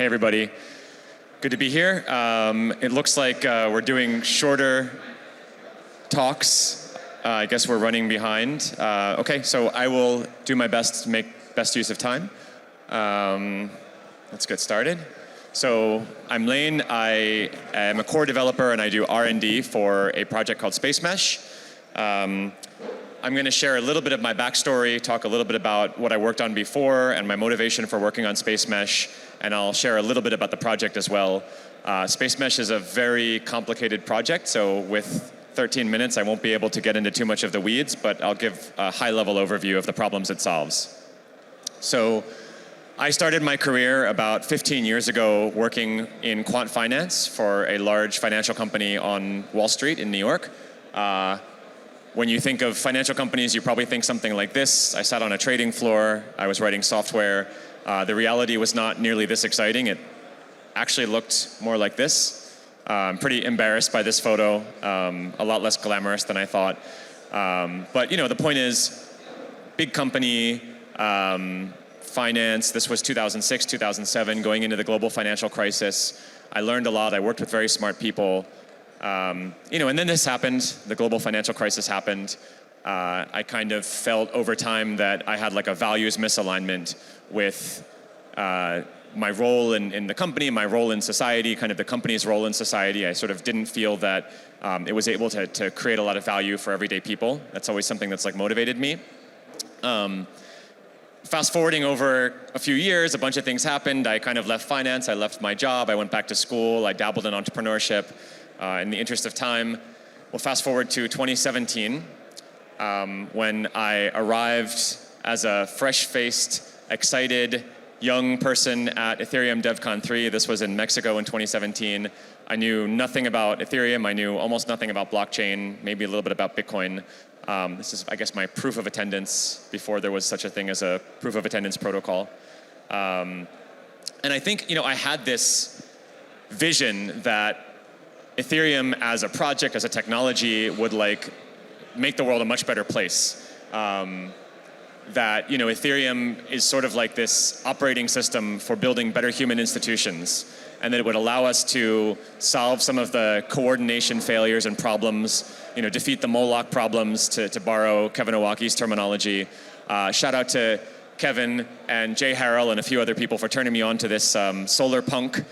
Hey, everybody. Good to be here. It looks like we're doing shorter talks. I guess we're running behind. Okay, so I will do my best to make best use of time. Let's get started. So I'm Lane. I am a core developer, and I do R&D for a project called Spacemesh. I'm going to share a little bit of my backstory, talk a little bit about what I worked on before and my motivation for working on Spacemesh, and I'll share a little bit about the project as well. Spacemesh is a very complicated project, so with 13 minutes I won't be able to get into too much of the weeds, but I'll give a high-level overview of the problems it solves. So I started my career about 15 years ago working in quant finance for a large financial company on Wall Street in New York. When you think of financial companies, you probably think something like this. I sat on a trading floor. I was writing software. The reality was not nearly this exciting. It actually looked more like this. I'm pretty embarrassed by this photo. A lot less glamorous than I thought. But you know, the point is, big company, finance. This was 2006, 2007, going into the global financial crisis. I learned a lot. I worked with very smart people. You know, and then this happened. The global financial crisis happened. I kind of felt over time that I had like a values misalignment with my role in the company, my role in society, kind of the company's role in society. I sort of didn't feel that it was able to create a lot of value for everyday people. That's always something that's like motivated me. Fast forwarding over a few years, a bunch of things happened. I kind of left finance. I left my job. I went back to school. I dabbled in entrepreneurship. In the interest of time, we'll fast forward to 2017, when I arrived as a fresh-faced, excited, young person at Ethereum DevCon 3. This was in Mexico in 2017. I knew nothing about Ethereum. I knew almost nothing about blockchain, maybe a little bit about Bitcoin. This is, I guess, my proof of attendance before there was such a thing as a proof of attendance protocol. And I think, you know, I had this vision that Ethereum as a project, as a technology, would like make the world a much better place. That, you know, Ethereum is sort of like this operating system for building better human institutions, and that it would allow us to solve some of the coordination failures and problems, you know, defeat the Moloch problems, to borrow Kevin Owaki's terminology. Shout out to Kevin and Jay Harrell and a few other people for turning me on to this solar punk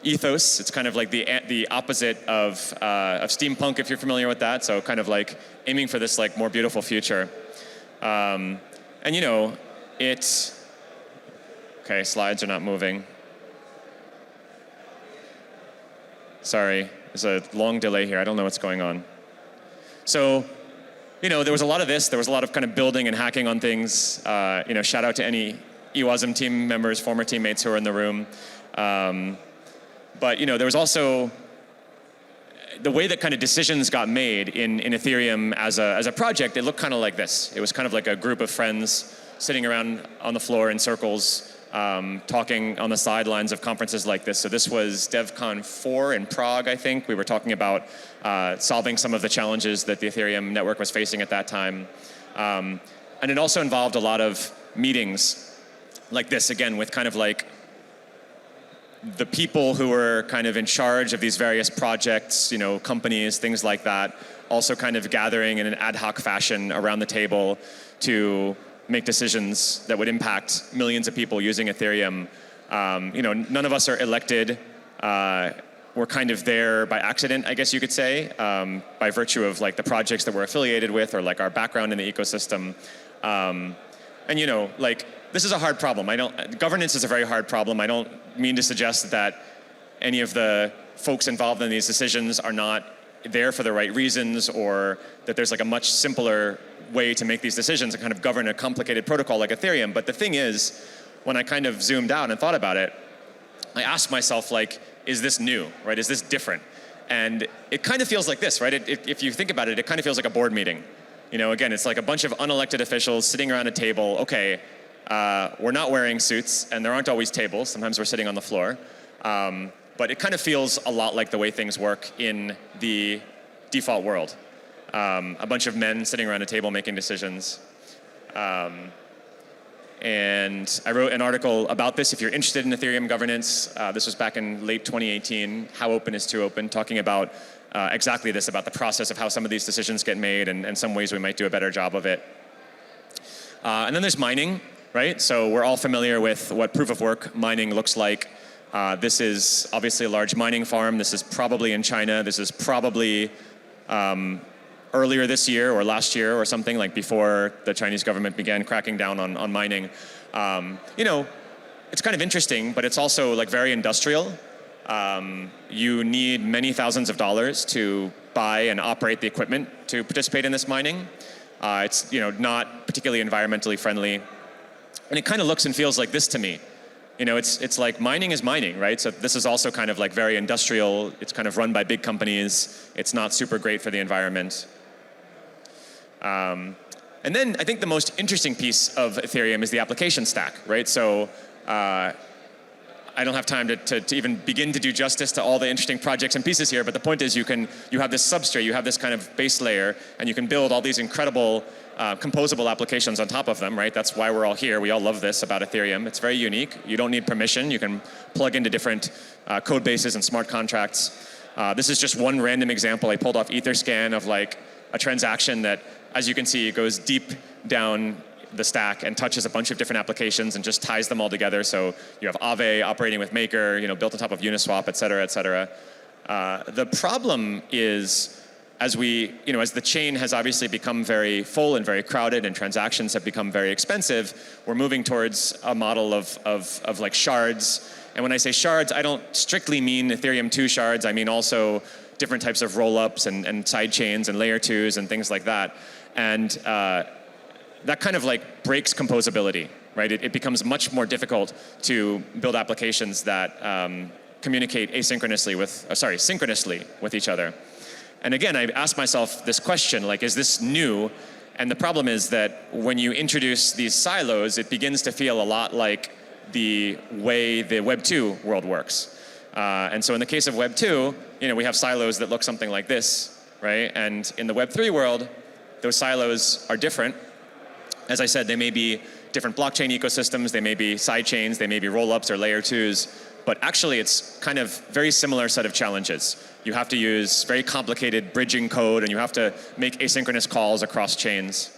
ethos. It's kind of like the opposite of steampunk, if you're familiar with that. So kind of like aiming for this like more beautiful future. And you know, okay, slides are not moving. Sorry, there's a long delay here. I don't know what's going on. So, you know, there was a lot of this. There was a lot of kind of building and hacking on things. You know, shout out to any EWASM team members, former teammates who are in the room. But you know, there was also the way that kind of decisions got made in Ethereum as a project. It looked kind of like this. It was kind of like a group of friends sitting around on the floor in circles, talking on the sidelines of conferences like this. So this was DevCon 4 in Prague, I think. We were talking about solving some of the challenges that the Ethereum network was facing at that time. And it also involved a lot of meetings like this, again, with kind of like the people who were kind of in charge of these various projects, you know, companies, things like that, also kind of gathering in an ad hoc fashion around the table to make decisions that would impact millions of people using Ethereum. You know, none of us are elected. We're kind of there by accident, I guess you could say, by virtue of like the projects that we're affiliated with or like our background in the ecosystem. And you know, like, this is a hard problem. Governance is a very hard problem. I don't mean to suggest that any of the folks involved in these decisions are not there for the right reasons, or that there's like a much simpler way to make these decisions and kind of govern a complicated protocol like Ethereum. But the thing is, when I kind of zoomed out and thought about it, I asked myself, like, is this new, right? Is this different? And it kind of feels like this, right? If you think about it, it kind of feels like a board meeting. You know, again, it's like a bunch of unelected officials sitting around a table. Okay, we're not wearing suits, and there aren't always tables. Sometimes we're sitting on the floor. But it kind of feels a lot like the way things work in the default world. A bunch of men sitting around a table making decisions. And I wrote an article about this if you're interested in Ethereum governance. This was back in late 2018, How Open is Too Open, talking about exactly this, about the process of how some of these decisions get made and some ways we might do a better job of it. And then there's mining, right? So we're all familiar with what proof of work mining looks like. This is obviously a large mining farm. This is probably in China. This is probably earlier this year or last year or something, like before the Chinese government began cracking down on mining. You know, it's kind of interesting, but it's also like very industrial. You need many thousands of dollars to buy and operate the equipment to participate in this mining. It's not particularly environmentally friendly. And it kind of looks and feels like this to me. It's like mining is mining, right? So this is also kind of like very industrial. It's kind of run by big companies. It's not super great for the environment. And then I think the most interesting piece of Ethereum is the application stack, right? So I don't have time to even begin to do justice to all the interesting projects and pieces here, but the point is you have this substrate, you have this kind of base layer, and you can build all these incredible composable applications on top of them, right? That's why we're all here. We all love this about Ethereum. It's very unique. You don't need permission. You can plug into different code bases and smart contracts. This is just one random example. I pulled off Etherscan of like a transaction that, as you can see, it goes deep down the stack and touches a bunch of different applications and just ties them all together. So you have Aave operating with Maker, built on top of Uniswap, et cetera, et cetera. The problem is, as the chain has obviously become very full and very crowded and transactions have become very expensive, we're moving towards a model of like shards. And when I say shards, I don't strictly mean Ethereum 2 shards. I mean also different types of roll-ups and side chains and layer 2s and things like that. And that kind of like breaks composability, right? It becomes much more difficult to build applications that communicate synchronously with each other. And again, I asked myself this question, like, is this new? And the problem is that when you introduce these silos, it begins to feel a lot like the way the Web 2 world works. And so in the case of Web 2, we have silos that look something like this, right? And in the Web 3 world, those silos are different. As I said, they may be different blockchain ecosystems, they may be side chains, they may be roll-ups or layer 2s, but actually it's kind of very similar set of challenges. You have to use very complicated bridging code and you have to make asynchronous calls across chains.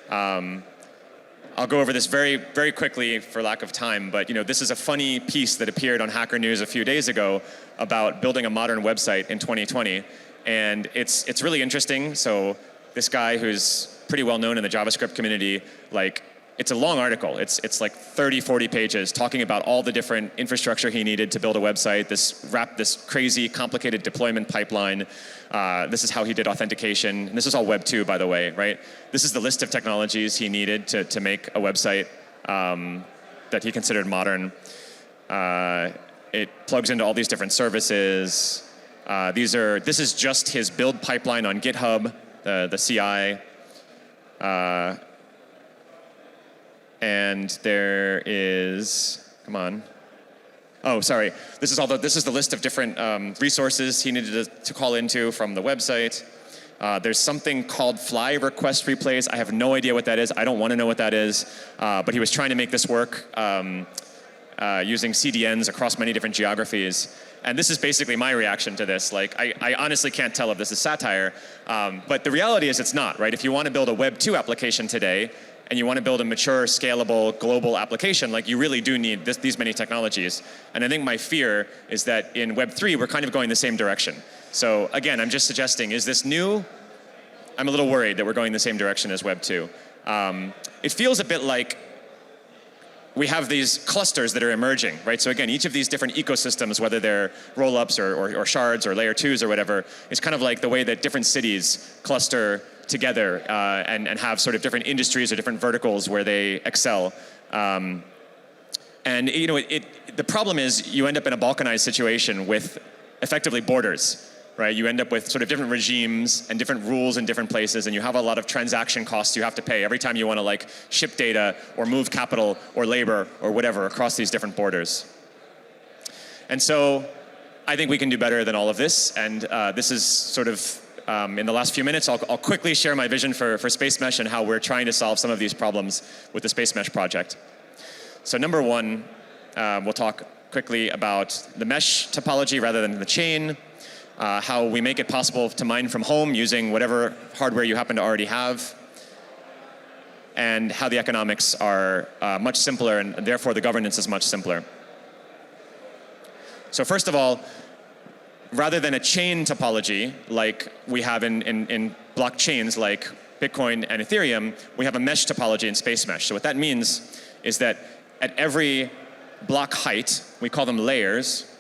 I'll go over this very, very quickly for lack of time, but this is a funny piece that appeared on Hacker News a few days ago about building a modern website in 2020. And it's really interesting. So this guy who's pretty well known in the JavaScript community, like, it's a long article. It's like 30, 40 pages talking about all the different infrastructure he needed to build a website, this crazy, complicated deployment pipeline. This is how he did authentication. And this is all Web 2, by the way, right? This is the list of technologies he needed to make a website that he considered modern. It plugs into all these different services. This is just his build pipeline on GitHub, the CI. And there is, come on. Oh, sorry. This is the list of different resources he needed to call into from the website. There's something called fly request replays. I have no idea what that is. I don't want to know what that is. But he was trying to make this work using CDNs across many different geographies. And this is basically my reaction to this. Like, I honestly can't tell if this is satire. But the reality is it's not, right? If you want to build a Web 2 application today, and you want to build a mature, scalable, global application, like, you really do need these many technologies. And I think my fear is that in Web 3, we're kind of going the same direction. So again, I'm just suggesting, is this new? I'm a little worried that we're going the same direction as Web 2. It feels a bit like we have these clusters that are emerging, right? So again, each of these different ecosystems, whether they're roll-ups or shards or layer 2s or whatever, is kind of like the way that different cities cluster together and have sort of different industries or different verticals where they excel. And the problem is you end up in a balkanized situation with effectively borders, right? You end up with sort of different regimes and different rules in different places, and you have a lot of transaction costs you have to pay every time you want to like ship data or move capital or labor or whatever across these different borders. And so I think we can do better than all of this, and this is sort of in the last few minutes, I'll quickly share my vision for Spacemesh and how we're trying to solve some of these problems with the Spacemesh project. So number one, we'll talk quickly about the mesh topology rather than the chain, how we make it possible to mine from home using whatever hardware you happen to already have, and how the economics are much simpler, and therefore the governance is much simpler. So first of all, rather than a chain topology like we have in blockchains like Bitcoin and Ethereum, we have a mesh topology in Spacemesh. So what that means is that at every block height, we call them layers,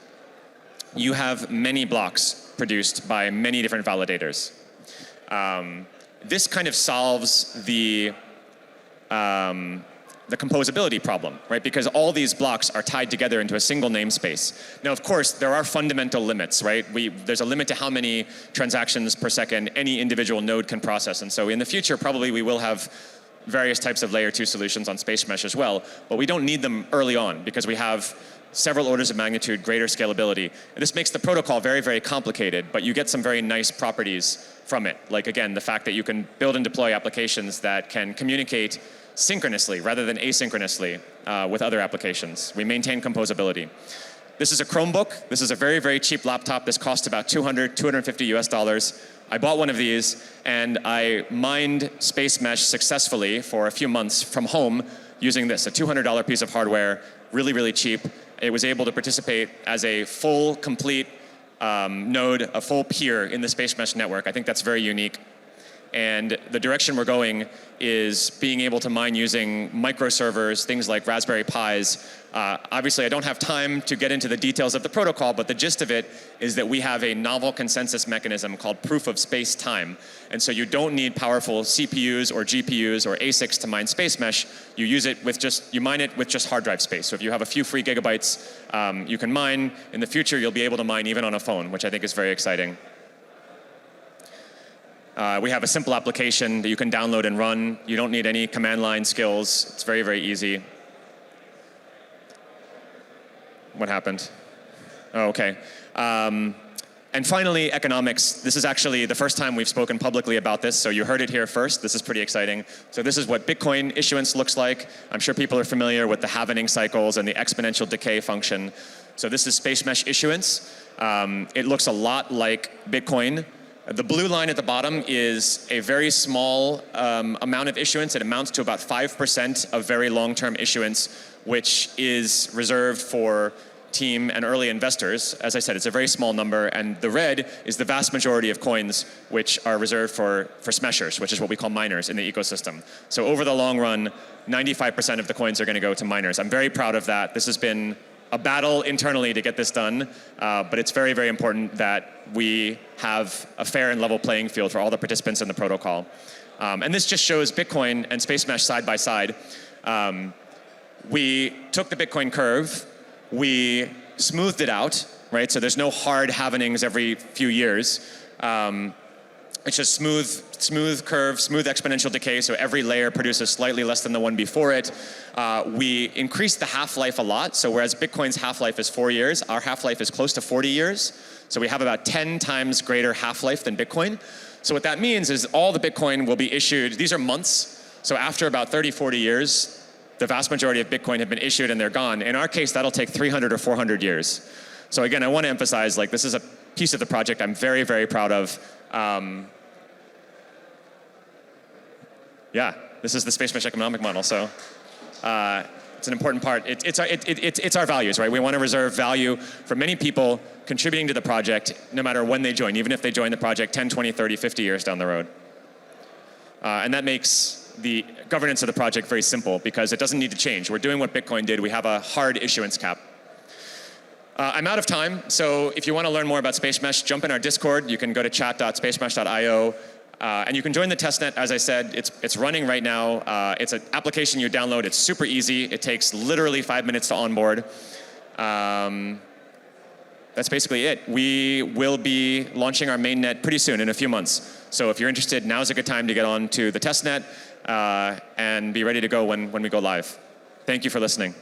you have many blocks produced by many different validators. This kind of solves the composability problem, right? Because all these blocks are tied together into a single namespace. Now, of course, there are fundamental limits, right? There's a limit to how many transactions per second any individual node can process. And so in the future, probably we will have various types of layer 2 solutions on Spacemesh as well, but we don't need them early on because we have several orders of magnitude greater scalability. And this makes the protocol very, very complicated, but you get some very nice properties from it. Like, again, the fact that you can build and deploy applications that can communicate synchronously rather than asynchronously with other applications. We maintain composability. This is a Chromebook. This is a very, very cheap laptop. This costs about $250 US. I bought one of these, and I mined Spacemesh successfully for a few months from home using this, a $200 piece of hardware, really, really cheap. It was able to participate as a full, complete node, a full peer in the Spacemesh network. I think that's very unique. And the direction we're going is being able to mine using microservers, things like Raspberry Pis. Obviously, I don't have time to get into the details of the protocol, but the gist of it is that we have a novel consensus mechanism called proof of space-time. And so you don't need powerful CPUs or GPUs or ASICs to mine Spacemesh. You use it with you mine it with just hard drive space. So if you have a few free gigabytes, you can mine. In the future, you'll be able to mine even on a phone, which I think is very exciting. We have a simple application that you can download and run. You don't need any command line skills. It's very, very easy. What happened? Oh, okay. And finally, economics. This is actually the first time we've spoken publicly about this, so you heard it here first. This is pretty exciting. So this is what Bitcoin issuance looks like. I'm sure people are familiar with the halvening cycles and the exponential decay function. So this is Spacemesh issuance. It looks a lot like Bitcoin. The blue line at the bottom is a very small amount of issuance. It amounts to about 5% of very long-term issuance, which is reserved for team and early investors. As I said, it's a very small number, and the red is the vast majority of coins which are reserved for smeshers, which is what we call miners in the ecosystem. So over the long run, 95% of the coins are going to go to miners. I'm very proud of that. This has been a battle internally to get this done, but it's very, very important that we have a fair and level playing field for all the participants in the protocol. And this just shows Bitcoin and Spacemesh side by side. We took the Bitcoin curve, we smoothed it out, right? So there's no hard halvenings every few years. It's just smooth curve, smooth exponential decay, so every layer produces slightly less than the one before it. We increased the half-life a lot, so whereas Bitcoin's half-life is 4 years, our half-life is close to 40 years. So we have about 10 times greater half-life than Bitcoin. So what that means is all the Bitcoin will be issued, these are months, so after about 30, 40 years, the vast majority of Bitcoin have been issued and they're gone. In our case, that'll take 300 or 400 years. So again, I want to emphasize, like, this is a piece of the project I'm very, very proud of. Yeah, this is the Spacemesh economic model. So it's an important part. It's our values, right? We want to reserve value for many people contributing to the project, no matter when they join, even if they join the project 10, 20, 30, 50 years down the road. And that makes the governance of the project very simple because it doesn't need to change. We're doing what Bitcoin did. We have a hard issuance cap. I'm out of time, so if you want to learn more about Spacemesh, jump in our Discord. You can go to chat.spacemesh.io, and you can join the testnet. As I said, it's running right now. It's an application you download. It's super easy. It takes literally 5 minutes to onboard. That's basically it. We will be launching our mainnet pretty soon, in a few months. So if you're interested, now's a good time to get on to the testnet and be ready to go when we go live. Thank you for listening.